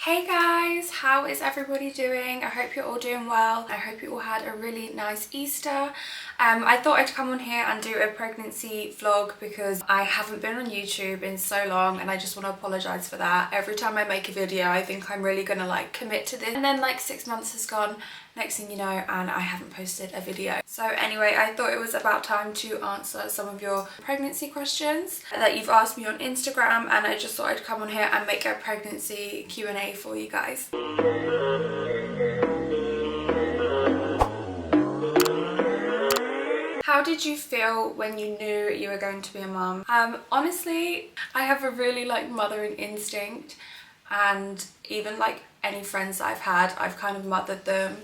Hey guys, how is everybody doing? I hope you're all doing well. I hope you all had a really nice Easter. I thought I'd come on here and do a pregnancy vlog because I haven't been on YouTube in so long and I just want to apologise for that. Every time I make a video I think I'm really gonna like commit to this and then like 6 months has gone, next thing you know, and I haven't posted a video. So anyway, I thought it was about time to answer some of your pregnancy questions that you've asked me on Instagram, and I just thought I'd come on here and make a pregnancy Q&A for you guys. How did you feel when you knew you were going to be a mum? Honestly, I have a really like mothering instinct, and even like any friends that I've had, I've kind of mothered them.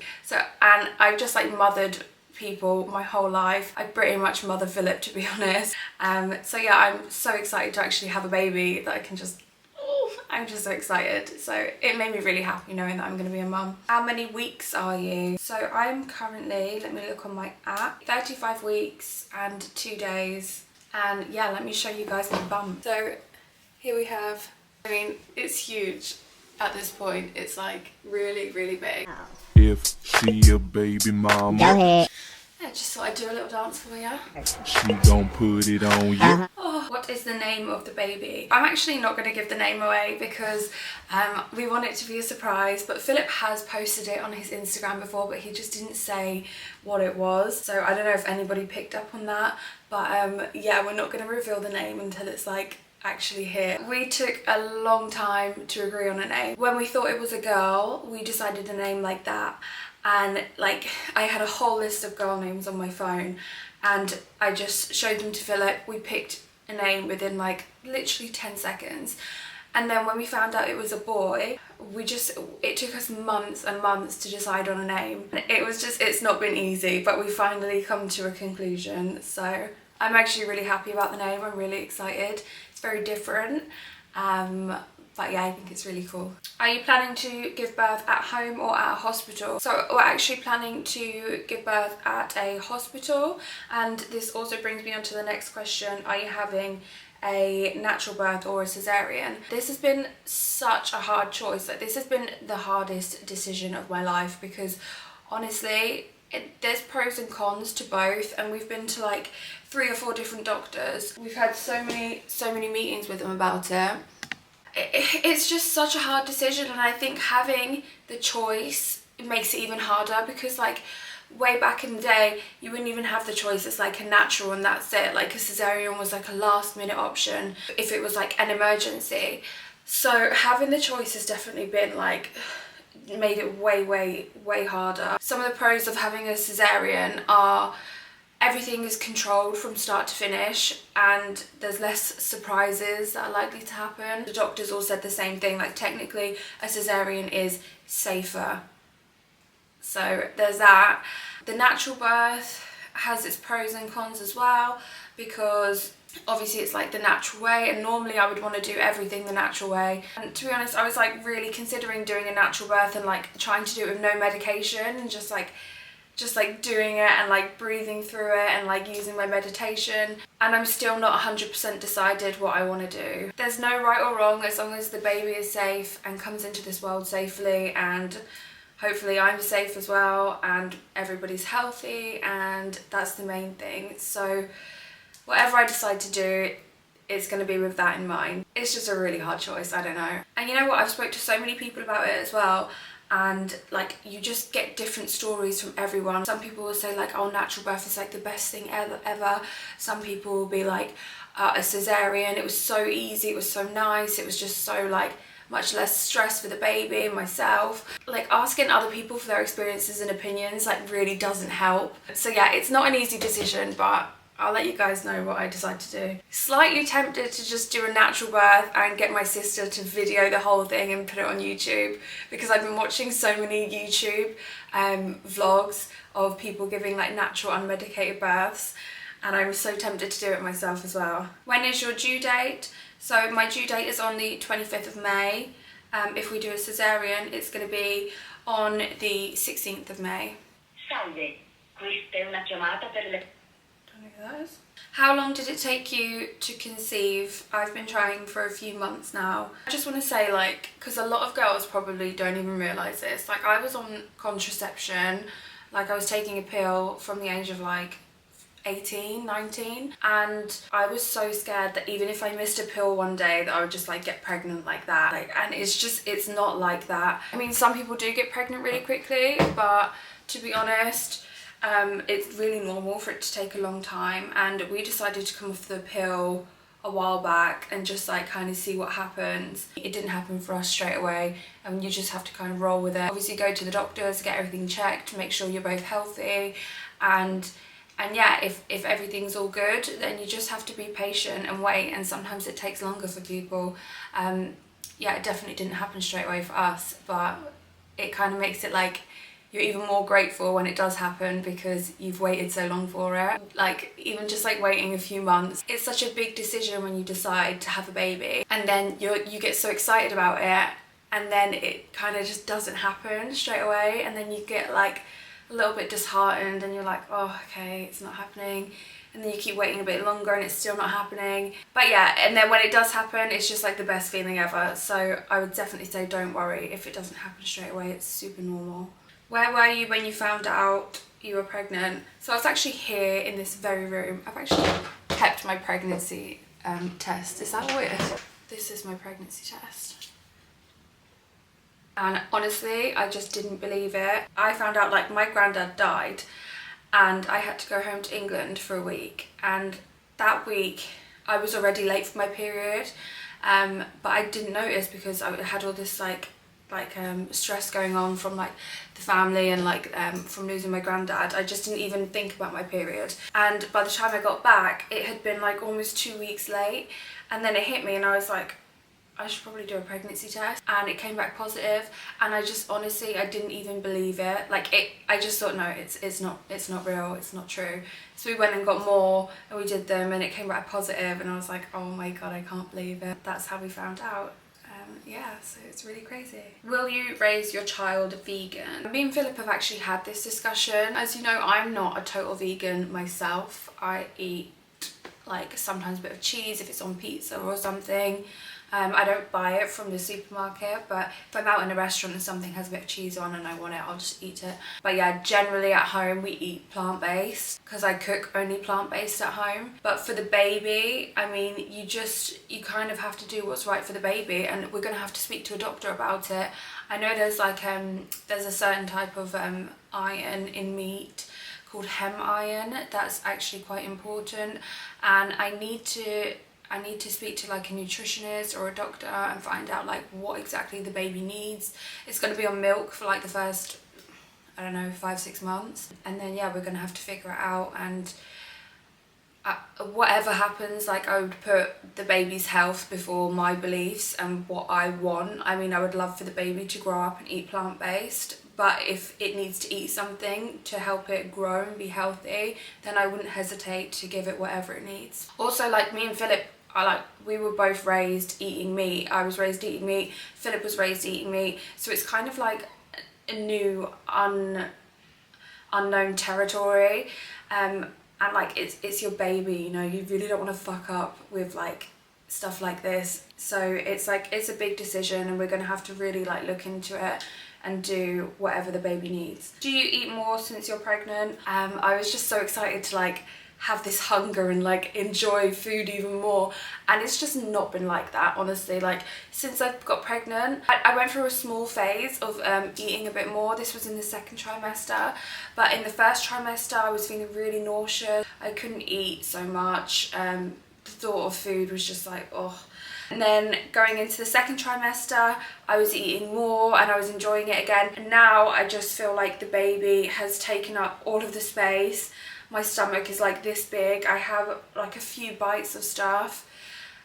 And I've just like mothered people my whole life. I pretty much mother Philip, to be honest. So yeah, I'm so excited to actually have a baby that I can just, I'm just so excited. So it made me really happy knowing that I'm going to be a mum. How many weeks are you? So I'm currently, let me look on my app, 35 weeks and 2 days. And yeah, let me show you guys my bum. So here we have, I mean, it's huge at this point. It's like really, really big. If she a baby mama, go ahead. I just thought I'd do a little dance for you. she gon' put it on you. Oh, what is the name of the baby? I'm actually not going to give the name away because we want it to be a surprise, but Philip has posted it on his Instagram before, but he just didn't say what it was. So I don't know if anybody picked up on that, but yeah, we're not going to reveal the name until it's like actually here. We took a long time to agree on a name. When we thought it was a girl, we decided a name like that, and like I had a whole list of girl names on my phone and I just showed them to Philip. We picked a name within like literally 10 seconds, and then when we found out it was a boy, it took us months and months to decide on a name. It's not been easy, but we finally come to a conclusion. So I'm actually really happy about the name. I'm really excited. It's very different, but yeah, I think it's really cool. Are you planning to give birth at home or at a hospital? So we're actually planning to give birth at a hospital, and this also brings me on to the next question. Are you having a natural birth or a caesarean? This has been such a hard choice. Like, this has been the hardest decision of my life because honestly, there's pros and cons to both, and we've been to like 3 or 4 different doctors. We've had so many meetings with them about it. It's just such a hard decision, and I think having the choice makes it even harder because like way back in the day you wouldn't even have the choice. It's like a natural and that's it. Like a caesarean was like a last minute option if it was like an emergency. So having the choice has definitely been like made it way harder. Some of the pros of having a caesarean are everything is controlled from start to finish and there's less surprises that are likely to happen. The doctors all said the same thing, like technically a caesarean is safer. So there's that. The natural birth has its pros and cons as well because obviously it's like the natural way, and normally I would want to do everything the natural way. And to be honest, I was like really considering doing a natural birth and like trying to do it with no medication and just like doing it and like breathing through it and like using my meditation, and I'm still not 100% decided what I want to do. There's no right or wrong as long as the baby is safe and comes into this world safely, and hopefully I'm safe as well and everybody's healthy, and that's the main thing. So whatever I decide to do, it's going to be with that in mind. It's just a really hard choice, I don't know. And you know what, I've spoke to so many people about it as well, and like you just get different stories from everyone. Some people will say like, oh, natural birth is like the best thing ever. Some people will be like, a caesarean, it was so easy, it was so nice, it was just so like much less stress for the baby and myself. Like asking other people for their experiences and opinions like really doesn't help. So yeah, it's not an easy decision, but I'll let you guys know what I decide to do. Slightly tempted to just do a natural birth and get my sister to video the whole thing and put it on YouTube, because I've been watching so many YouTube vlogs of people giving like natural unmedicated births, and I'm so tempted to do it myself as well. When is your due date? So my due date is on the 25th of May. If we do a caesarean, it's going to be on the 16th of May. Salve, questa è una chiamata per le... Don't know who that is. How long did it take you to conceive? I've been trying for a few months now. I just want to say, like, because a lot of girls probably don't even realise this, like I was on contraception, like I was taking a pill from the age of like 18, 19, and I was so scared that even if I missed a pill one day that I would just like get pregnant like that. Like, and it's not like that. I mean, some people do get pregnant really quickly, but to be honest, it's really normal for it to take a long time, and we decided to come off the pill a while back and just like kind of see what happens. It didn't happen for us straight away, and you just have to kind of roll with it. Obviously go to the doctors, get everything checked, make sure you're both healthy, and yeah, if everything's all good, then you just have to be patient and wait, and sometimes it takes longer for people. Yeah, it definitely didn't happen straight away for us, but it kind of makes it like you're even more grateful when it does happen because you've waited so long for it. Like, even just like waiting a few months, it's such a big decision when you decide to have a baby, and then you get so excited about it, and then it kind of just doesn't happen straight away, and then you get like a little bit disheartened, and you're like, oh, okay, it's not happening. And then you keep waiting a bit longer and it's still not happening. But yeah, and then when it does happen, it's just like the best feeling ever. So I would definitely say don't worry if it doesn't happen straight away. It's super normal. Where were you when you found out you were pregnant? So I was actually here in this very room. I've actually kept my pregnancy test. Is that weird? This is my pregnancy test. And honestly, I just didn't believe it. I found out like my granddad died, and I had to go home to England for a week. And that week I was already late for my period, but I didn't notice because I had all this like stress going on from like the family and like from losing my granddad. I just didn't even think about my period, and by the time I got back it had been like almost 2 weeks late, and then it hit me and I was like, I should probably do a pregnancy test, and it came back positive, and I just honestly I didn't even believe it. Like I just thought, no, it's not real, it's not true. So we went and got more and we did them, and it came back positive, and I was like, oh my god, I can't believe it. That's how we found out. Yeah, so it's really crazy. Will you raise your child vegan? Me and Philip have actually had this discussion. As you know, I'm not a total vegan myself. I eat like sometimes a bit of cheese if it's on pizza or something. I don't buy it from the supermarket, but if I'm out in a restaurant and something has a bit of cheese on and I want it, I'll just eat it. But yeah, generally at home we eat plant-based because I cook only plant-based at home. But for the baby, I mean, you kind of have to do what's right for the baby, and we're gonna have to speak to a doctor about it. I know there's like there's a certain type of iron in meat called heme iron that's actually quite important, and I need to speak to like a nutritionist or a doctor and find out like what exactly the baby needs. It's going to be on milk for like the first, I don't know, 5-6 months, and then yeah, we're going to have to figure it out. And whatever happens, like I would put the baby's health before my beliefs and what I want. I mean, I would love for the baby to grow up and eat plant-based, but if it needs to eat something to help it grow and be healthy, then I wouldn't hesitate to give it whatever it needs. Also, like me and Philip, we were both raised eating meat. I was raised eating meat, Philip was raised eating meat, so it's kind of like a new unknown territory, and like it's your baby, you know, you really don't want to fuck up with like stuff like this. So it's like, it's a big decision, and we're gonna have to really like look into it and do whatever the baby needs. Do you eat more since you're pregnant? I was just so excited to like have this hunger and like enjoy food even more, and it's just not been like that, honestly. Like since I got pregnant, I went through a small phase of eating a bit more. This was in the second trimester, but in the first trimester I was feeling really nauseous. I couldn't eat so much. The thought of food was just like, oh. And then going into the second trimester, I was eating more and I was enjoying it again. And now I just feel like the baby has taken up all of the space. My stomach is like this big. I have like a few bites of stuff,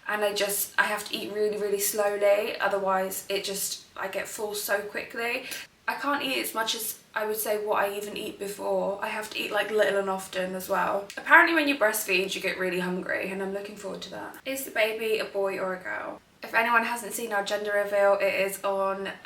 and I have to eat really, really slowly. Otherwise I get full so quickly. I can't eat as much as I would say what I even eat before. I have to eat like little and often as well. Apparently when you breastfeed you get really hungry, and I'm looking forward to that. Is the baby a boy or a girl? If anyone hasn't seen our gender reveal, it is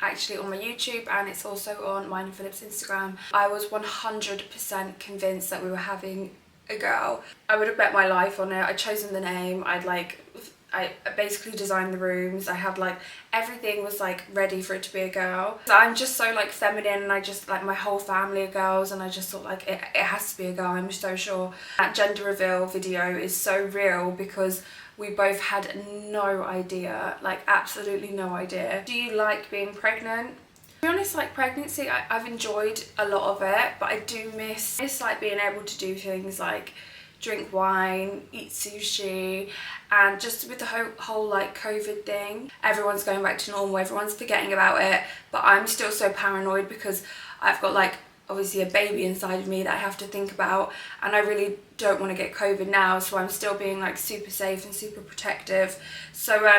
actually on my YouTube, and it's also on mine and Philip's Instagram. I was 100% convinced that we were having a girl, I would have bet my life on it. I'd chosen the name, I basically designed the rooms. I had like everything was like ready for it to be a girl. So I'm just so like feminine, and I just like my whole family are girls, and I just thought like it has to be a girl. I'm so sure. That gender reveal video is so real because we both had no idea, like absolutely no idea. Do you like being pregnant? To be honest, like pregnancy, I've enjoyed a lot of it, but I do miss like being able to do things like drink wine, eat sushi, and just with the whole like COVID thing, everyone's going back to normal, everyone's forgetting about it, but I'm still so paranoid because I've got like obviously a baby inside of me that I have to think about, and I really don't want to get COVID now, so I'm still being like super safe and super protective. So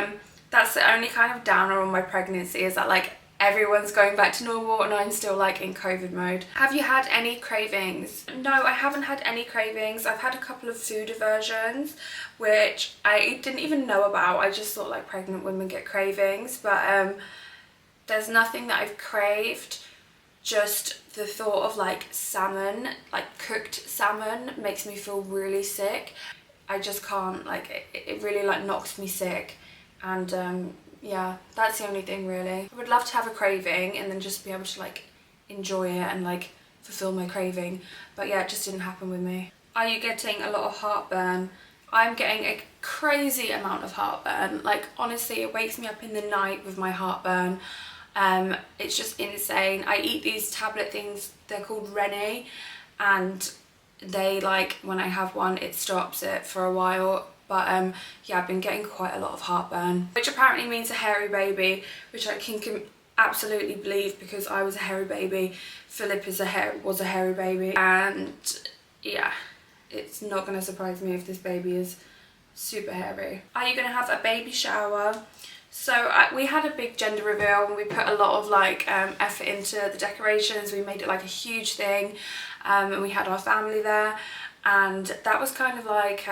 that's the only kind of downer on my pregnancy, is that like everyone's going back to normal and I'm still like in COVID mode. Have you had any cravings? No, I haven't had any cravings. I've had a couple of food aversions which I didn't even know about. I just thought like pregnant women get cravings, but there's nothing that I've craved. Just the thought of like salmon, like cooked salmon, makes me feel really sick. I just can't, like it really like knocks me sick, and yeah, that's the only thing really. I would love to have a craving and then just be able to like enjoy it and like fulfill my craving, but yeah, it just didn't happen with me. Are you getting a lot of heartburn? I'm getting a crazy amount of heartburn. Like honestly, it wakes me up in the night with my heartburn. It's just insane. I eat these tablet things, they're called Rene, and they like, when I have one, it stops it for a while. But yeah, I've been getting quite a lot of heartburn, which apparently means a hairy baby, which I can absolutely believe because I was a hairy baby. Philip was a hairy baby, and yeah, it's not going to surprise me if this baby is super hairy. Are you going to have a baby shower? So we had a big gender reveal and we put a lot of like effort into the decorations. We made it like a huge thing, and we had our family there, and that was kind of like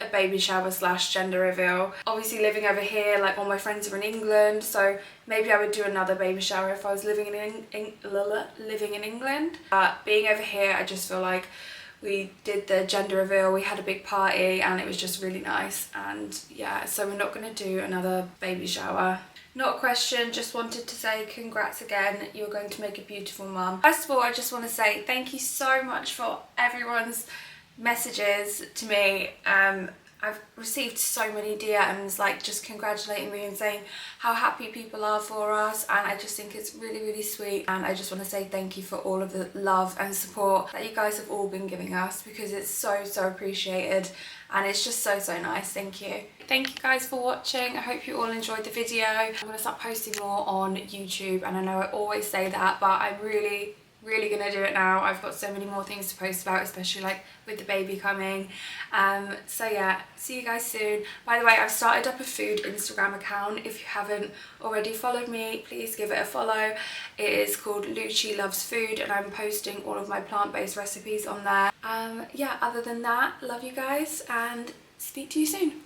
a baby shower slash gender reveal. Obviously living over here, like all my friends are in England, so maybe I would do another baby shower if I was living in England. But being over here, I just feel like we did the gender reveal, we had a big party, and it was just really nice. And yeah, so we're not going to do another baby shower. Not a question, just wanted to say congrats again, you're going to make a beautiful mum. First of all, I just want to say thank you so much for everyone's messages to me. I've received so many DMs like just congratulating me and saying how happy people are for us, and I just think it's really, really sweet, and I just want to say thank you for all of the love and support that you guys have all been giving us, because it's so appreciated, and it's just so nice. Thank you. Thank you guys for watching. I hope you all enjoyed the video. I'm going to start posting more on YouTube, and I know I always say that, but I'm really gonna do it now. I've got so many more things to post about, especially like with the baby coming. So yeah, see you guys soon. By the way, I've started up a food Instagram account. If you haven't already followed me, please give it a follow. It is called Lucci Loves Food, and I'm posting all of my plant-based recipes on there. Yeah, other than that, love you guys and speak to you soon.